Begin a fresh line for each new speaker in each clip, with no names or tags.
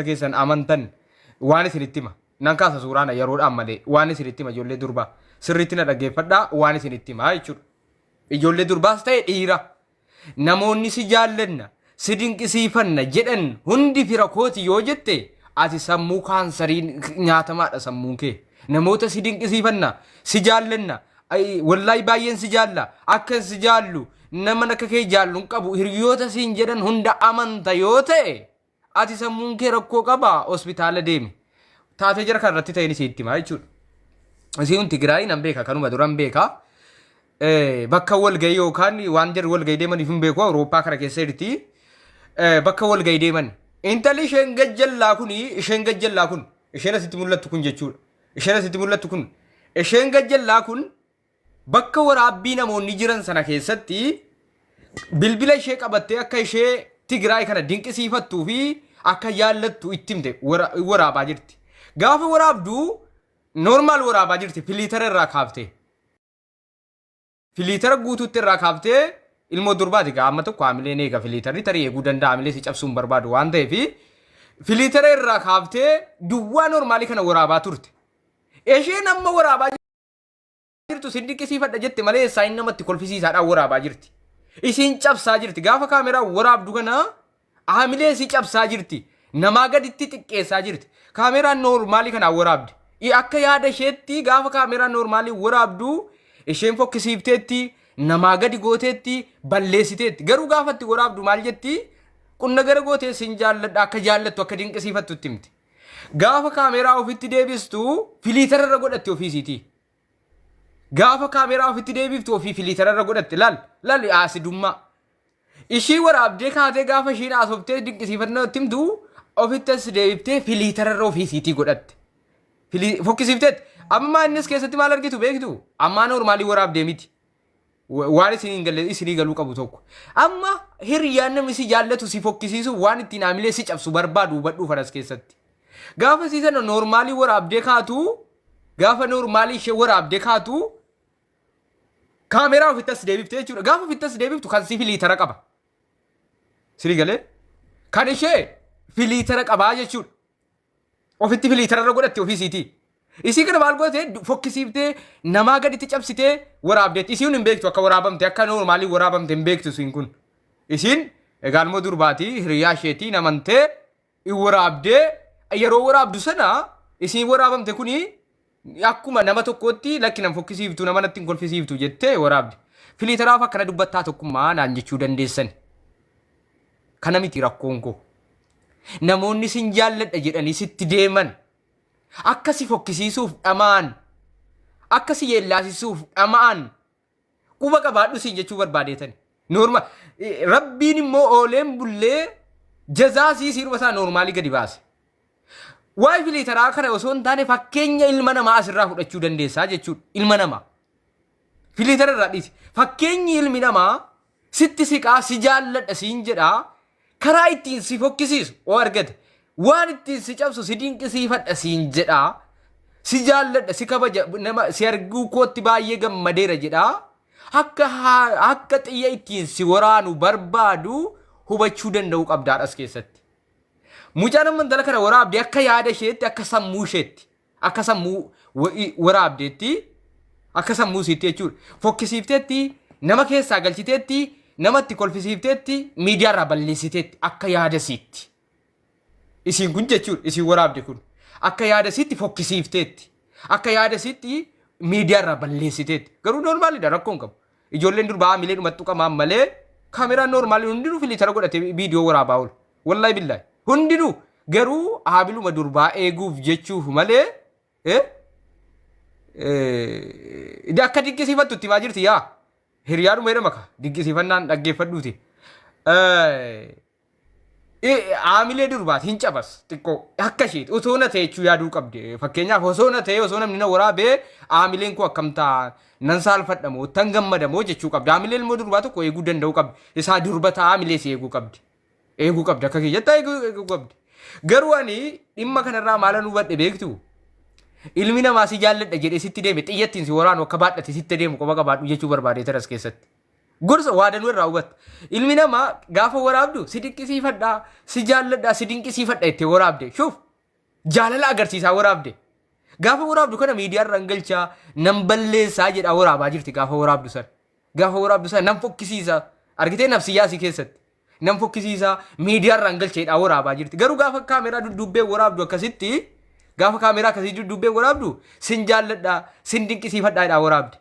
keessan amantan waan isinitti hima nan kaasa suuraana yeroodhaan malee waan isinitti hima ijoollee durbaa sirriitti na dhaggeeffadhaa waan isinitti hima jechuudha. Ijoollee durbaas ta'e dhiira namoonni si jaallanna si dinqisiifanna jedhan hundi fira kooti yoo jette ati sammuu kaansarii nyaatamaadha sammuun kee. Namoota si dinqisiifanna si jaallanna wallahi baay'een si jaalla akka si jaallu nama akka kee jaalluun qabu hiriyoota siin jedhan hunda amanta yoo ta'e ati sammuun kee rakkoo qaba hospitaala deemi. Taatee jira kan irratti ta'in isiitti himaa jechuudha. Isiin Tigraay nan beeka kanuma duran beeka. Bakka walgahii yookaan waan jarri walgahii deemaniif hin beeku Awurooppaa kana keessa jirti. Bakka walgahii deeman. Intalli isheen gajjallaa kun isheen asitti mul'attu kun jechuudha. Isheen asitti mul'attu kun isheen gajjallaa kun bakka waraabbii namoonni jiran sana keessatti bilbila ishee qabattee akka ishee Tigraay kana dinqisiifattuu fi akka jaallattu itti himte waraabaa jirti. Gaafa waraabduu normaal waraabaa jirti filiitara irraa kaaftee. Filiitara guutuutti irraa kaaftee ilmoo durbaati gaama tokko haamileen eega filiitarri tarii eeguu danda'a haamilee si cabsuun barbaadu waan ta'eef filiitara irraa kaaftee duwwaa normaalii kana waraabaa turte. Isheen amma waraabaa jirtu si dinqisiifadha jette malee saayinii namatti kolfisiisaadhaan waraabaa jirti. Isiin cabsaa jirti gaafa kaameraa waraabdu kana haamilee si cabsaa jirti. Namaa gaditti xiqqeessaa jirti. Kaameraan normaalii kana waraabdi. Akka yaada isheetti gaafa kaameraan normaalii waraabdu isheen fokkisiifteetti namaa gadi gooteetti balleessiteetti. Garuu gaafatti waraabdu maal jetti? Qunna gara gootee sin jaalladha akka jaallattu akka dinqisiifattu itti himti. Gaafa kaameraa ofitti deebistu filiitara irra godhatte ofiisiiti. Gaafa kaameraa ofitti deebiftu ofii filiitara irra godhatte laal aasidummaa. Ishii waraabdee kaatee gaafa ishiin haasoftee dinqisiifannaa itti himtu ofittas deebiftee filiitara irra ofiisiitii godhatte. Fokkisiifteetti. Amma innis keessatti maal argitu beektu? Amma normaalii waraabdee miti. Waan isinii galuu qabu tokko. Amma hiriyaan namni si jaallatu si fokkisiisu waan ittiin haamilee si cabsu barbaadu hubadhuu faras keessatti. Gaafa si sana normaalii waraabdee kaatu gaafa normaalii ishee waraabdee kaatu kaameraa ofittas deebifte jechuudha. Gaafa ofittas deebiftu kan si filiitara qaba. Sirii galee? Kan ishee filiitara qabaa jechuudha. Ofitti filiitara irra godhatte ofiisiitii. Isii kana maal goote fokkisiiftee namaa gaditti cabsitee waraabdeetti. Isiin hin beektu akka waraabamte akka normaalii waraabamte hin beektu isiin kun. Isiin egaa ilmoo durbaatii hiriyaa isheetii namantee waraabdee yeroo waraabdu sana isiin waraabamte kuni akkuma nama tokkootti lakki nam fokkisiiftu nama natti hin kolfisiiftu jettee waraabde. Filiitaraaf akkana dubbattaa tokkummaa naan jechuu dandeessan. Kana miti rakkoon koo. Namoonni sin jaalladha jedhanii sitti deeman. Akkasi fokkisiisuuf dhamaan akkasi yeellaasisuuf dhamaan quba qabaadhu siin jechuu barbaadeetan norma rabbiin immoo ooleen bullee jazaa siiruma isaa normaalii gadi baase. Waa'ee filiitaraa kana osoo hin taane fakkeenya ilma namaa asirraa fudhachuu dandeessaa jechuudha. Ilma namaa filiitara irraa dhiisi fakkeenyi ilmi namaa sitti siqaa si jaalladha siin jedhaa karaa ittiin si fokkisiisu oo argate. Waan ittiin si cabsu si dinqisiifadha siin jedhaa si jaalladha si kabaja nama si arguu kootti baay'ee gammadeera jedhaa akka xiyya ittiin si waraanu barbaadu hubachuu danda'u qabdaadhas keessatti. Mucaan amantala kana waraabdee akka yaada isheetti akka sammuu isheetti akka sammuu waraabdeetti akka sammuu isiitti jechuudha. Fokkisiifteetti nama keessaa galchiteetti namatti kolfisiifteetti miidiyaarraa balleessiteetti akka yaada isiitti. Isiin kun jechuudha isiin waraabde kun akka yaada isiitti fokkisiifteetti akka yaada isiitti miidiyaarraa balleessiteetti garuu normaalidha rakkoon qabu. Ijoolleen durbaa haamilee dhumattu qamaan malee kaameraan normaalii hundinuu filiitara godhatee viidiyoo waraabaa oolu. Wallahi billahi hundinuu garuu haabiluma durbaa eeguuf jechuuf malee akka dinqisiifattu itti maa jirti yaa hiriyaadhuma jedhama ka dinqisiifannaan dhaggeeffadhuuti. Haamilee durbaati hin cabas xiqqoo akka isheeti osoo na ta'e jechuu yaaduu qabde. Fakkeenyaaf osoo na ta'e osoo namni na waraabee haamileen koo akkam ta'a nan saalfadhamoo tan gammadamoo jechuu qabdi. Haamileen ilmoo durbaa tokko eeguu danda'uu qabdi. Isaa durba ta'a haamilee si eeguu qabdi. Eeguu qabdi akka keeyyattaa eeguu qabdi. Garuu ani dhimma kanarraa maalan hubadhe beektu ilmi namaa si jaalladha jedhee sitti deeme xiyyattiin si waraanu akka baadhate sitti deemu qofa qabaadhu jechuu barbaadee taras keessatti. gorsa waadan warra hubata. Ilmi namaa gaafa waraabdu si dinqisiifadhaa, si jaalladhaa, si dinqisiifadha itti waraabde. Shuuf jaalala agarsiisaa waraabde. Gaafa waraabdu kana miidiyaa irraan galchaa nan balleessaa jedha waraabaa jirti gaafa waraabdu sana. Gaafa waraabdu sana nan fokkisiisa. Argitee nafsiyyaasii keessatti. Nan fokkisiisa miidiyaa irraan galcheedha waraabaa jirti. Garuu gaafa kaameraa duddubbee waraabdu akkasitti gaafa kaameraa akkasii duddubbee waraabdu sin jaalladhaa, sin dinqisiifadhaadhaa waraabde.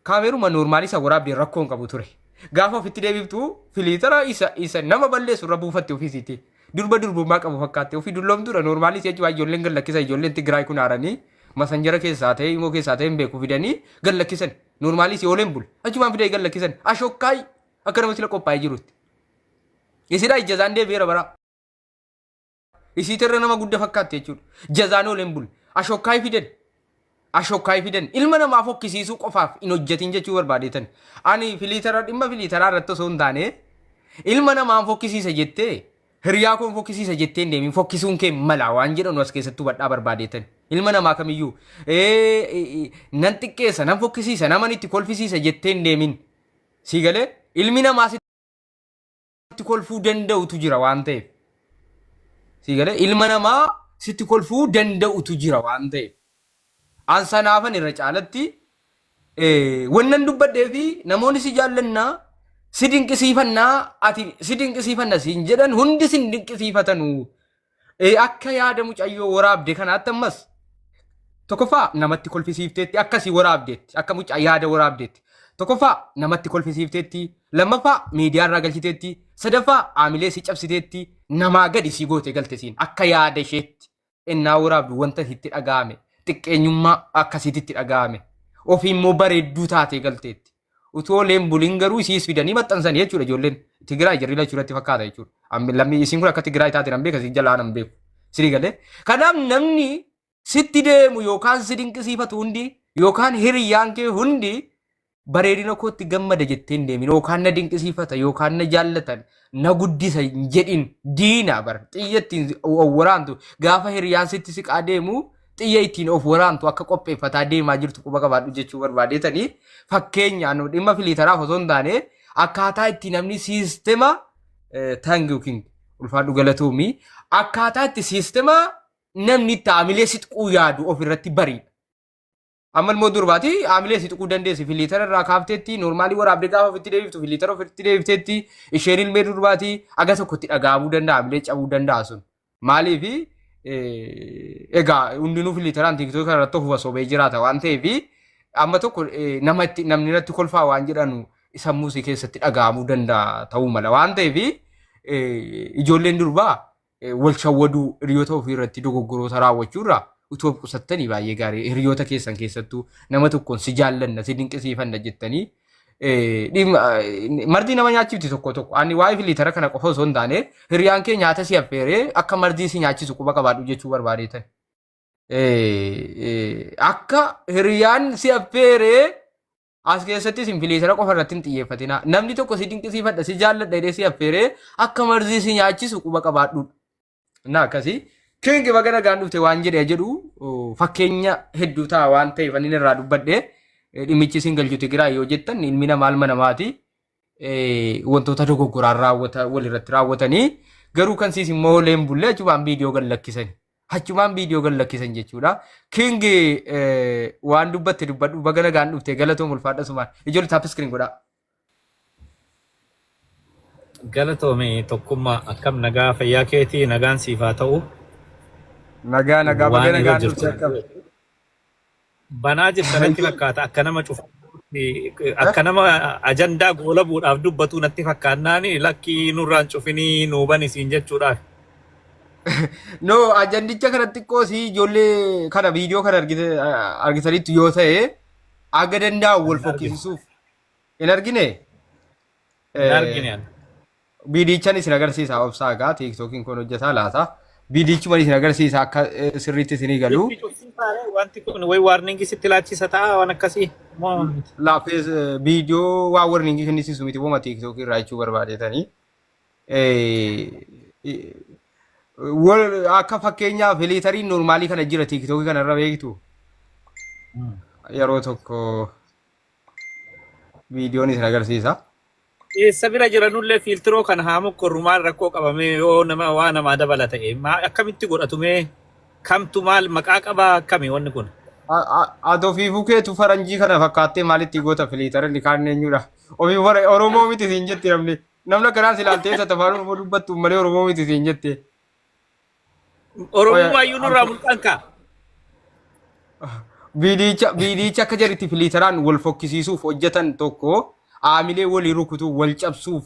Kaameruma normaalii isa waraabdee rakkoon qabu ture. Gaafa ofitti deebiftu filiitara isa nama balleessu irra buufatte ofiisiiti. Durbummaa qabu fakkaate ofii dulloomtuudha normaalii si'achi waa ijoolleen gallakkisa ijoolleen Tigraay kun haaranii masanjara keessaa ta'e immoo keessaa ta'e hin beeku fidanii gallakkisan normaalii si ooleen bul achumaan fidee gallakkisan ashokkaay akka namatti la qophaa'ee jirutti. Isidhaa jazaan deebi'eera bara. Isiitirra nama guddaa fakkaate jechuudha. Jazaan ooleen bul ashokkaay fidan. Ashokkaay fidan ilma namaa fokkisiisuu qofaaf hin hojjetin jechuu barbaadeetan. Ani filiitara dhimma filiitaraa irratti osoo hin taane ilma namaa fokkisiisa jettee hiriyaa kun fokkisiisa jettee hin deemin fokkisuun kee mala waan jedhan as keessattuu badhaa barbaadeetan. Ilma namaa kamiyyuu nan xiqqeessa nan fokkisiisa naman itti kolfisiisa jettee hin deemin. Si galee ilmi namaa sitti kolfuu danda'utu jira waan ta'eef. Si galee ilma namaa sitti kolfuu danda'utu jira waan ta'eef. Ansanaafan irra caalatti wannan dubbadhee fi namoonni si jaallannaa si dinqisiifannaa ati si dinqisiifanna siin jedhan hundi si dinqisiifatanu akka yaada mucayyoo waraabde kanaatti ammas tokkoffaa namatti kolfisiifteetti akkasii waraabdeetti akka mucaa yaada waraabdeetti tokkoffaa namatti kolfisiifteetti lammaffaa miidiyaa irraa galchiteetti sadaffaa aamilee si cabsiteetti namaa gadi si goote galte siin akka yaada isheetti innaa waraabdu wanta sitti dhaga'ame. Xiqqeenyummaa akkasitti dhaga'ame ofiimmoo bareedduu taatee galteetti utoo leen buliin garuu isiis fidanii maxxansanii jechuudha ijoolleen Tigraay jirri lachuu irratti fakkaata jechuudha lammii isiin kun akka Tigraay taate nan beeka si jalaa nan beeku sirii galee kanaaf namni sitti deemu yookaan si dinqisiifatu hundi yookaan hiriyyaan kee hundi bareedina kootti gammada jettee hin deemin yookaan na dinqisiifata yookaan na jaallatan na guddisa jedhin diina bar xiyyattiin waraantu gaafa hiriyyaan sitti siqaa deemu xiyya ittiin of waraantu akka qopheeffataa deemaa jirtu quba qabaadhu jechuu barbaadeetanii fakkeenyaan dhimma filiitaraaf osoo hin taane akkaataa itti namni siistema taangiuking ulfaadhu galatoomii akkaataa itti siistema namni itti aamilee sixquu yaadu of irratti bariidha. Amma immoo durbaati aamilee sixquu dandeessi filiitara irraa kaafteetti normaalii waraabdee gaafa ofitti deebiftu filiitara ofitti deebifteetti isheen ilmee durbaati aga tokkotti dhagahamuu danda'a aamilee cabuu danda'a sun maaliifi egaa hundinuu filiitaraan tiiktookii kanarratti ofuuf sobee jiraata waan ta'eef amma tokko namni irratti kolfaa waan jedhanu sammuu isii keessatti dhagahamuu danda'a ta'uu mala waan ta'eef ijoolleen durbaa wal shawwaduu hiriyoota ofii irratti dogoggoroota raawwachuurraa utoo qusattanii baay'ee gaarii hiriyoota keessan keessattuu nama tokkoon si jaallanna si dinqisiifanna jettanii mardi nama nyaachifti tokko tokko ani waa'ee filiitara kana qofa osoo hin taane hiriyaan kee nyaata si affeeree akka mardii si nyaachisu quba qabaadhu jechuu barbaadeetan. Akka hiriyaan si affeeree as keessatti sin filiitara qofa irratti hin xiyyeeffatina namni tokko si dinqisiifadha si jaalladha jedhee si affeeree akka mardii si nyaachisu quba qabaadhu. Na akkasii kingi bagana gaan dhufte waan jedhee jedhu fakkeenya hedduu ta'a waan ta'eef ani irraa dubbadhee. Dhimmichi isin galchu Tigraay yoo jettan ilmi namaa ilma namaati wantoota dogoggoraan walirratti raawwatanii garuu kan siis immoo leen bullee achumaan viidiyoo gad lakkisan jechuudha. Kingi waan dubbatte dubbadhu bagana gaan dhufte galatoom ulfaadha sumaan ijoollee taap iskiriin godhaa.
Galatoome tokkummaa akkam nagaa fayyaa keetii nagaan siif haa ta'u.
Nagaa bagana gaan dhufte akkam.
Banaa jirtanatti fakkaata akka nama cufa akka nama ajandaa goolabuudhaaf dubbatu natti fakkaannaani lakkii nurraan cufinii nuu banisiin jechuudhaaf.
No ajandicha kanatti xiqqoosi ijoollee kana viidiyoo kana argitanitti yoo ta'e aga danda'a wal fokkisiisuuf hin argine.
Hin argine.
Viidiyichaan isin agarsiisa obsaa egaa tiiktookiin kun hojjetaa laata. Viidiyichi malee isin agarsiisa akka sirriitti isinii galu.
Wanti kun way warningi sitti laachisa ta'a waan akkasii.
Laafees viidiyoo waa warningi kennisiisu miti booma tiiktookii irraa jechuu barbaadeetanii. Akka fakkeenyaa filiitariin normaalii kana jira tiiktookii kanarra beektu. Yeroo tokko viidiyoon isin agarsiisa.
sabira jiranullee filtiroo kan haamu korrumaan rakkoo qabame yoo nama waa namaa dabala ta'e akkamitti godhatume kamtu maal maqaa qabaa akkami wanni kun.
Adoo fi bukeetu faranjii kana fakkaattee maalitti goota filiitara ni kaan eenyudha. Ofii Oromoo miti siin jetti namni kanaan silaaltee isa afaan Oromoo dubbattu malee Oromoo miti siin jette.
Oromoo waayyuu nurraa mul'anka.
Biidicha akka jedhatti filiitaraan wal fokkisiisuuf hojjetan tokko aamilee walii rukutuu wal cabsuuf